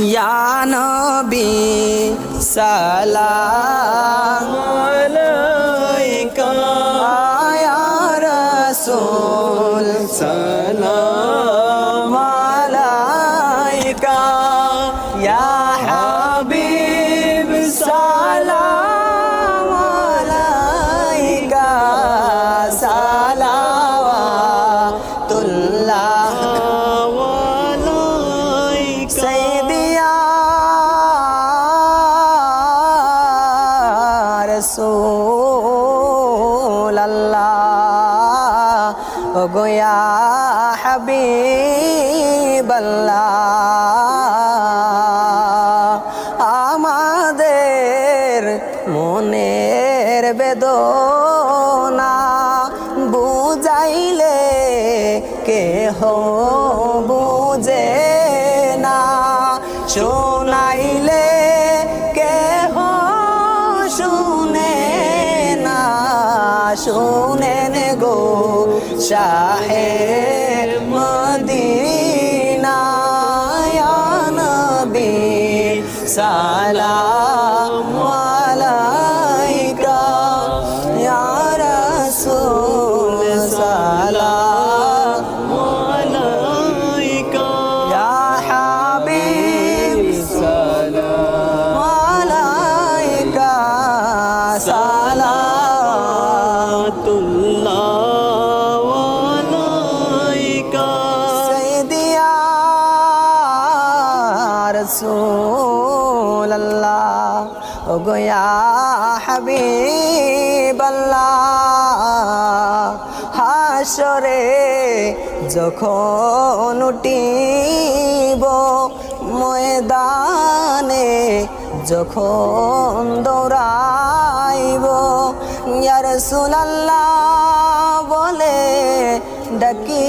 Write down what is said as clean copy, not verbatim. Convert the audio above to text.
ইয়া নবী সালাম আলাইকা ইয়া রাসূল সালাম আলাইকা ইয়া হাবিব সালাম আলাইকা সালাওয়াতুল্লাহ রসূল আল্লাহ ও গোয়া হাবিব আল্লাহ আমাদের মনের বেদনা বুঝাইলে কেহ বুঝে না শোনাইলে কেহ শুনে না শুনেন গো শাহে মদিনা ইয়া নবী সালাম আলাইকা ইয়া রাসূল সালাম আলাইকা ইয়া হাবিব সালাম আলাইকা সালাওয়াতুল্লাহ আলাইকা সাইয়্যিদিয়া রাসূল আল্লাহ ও গোয়া হাবিব আল্লাহ হাসরে যখন উঠিব ময়দানে যখন দৌড়াইব ইয়া রাসূলুল্লাহ বলে ডাকি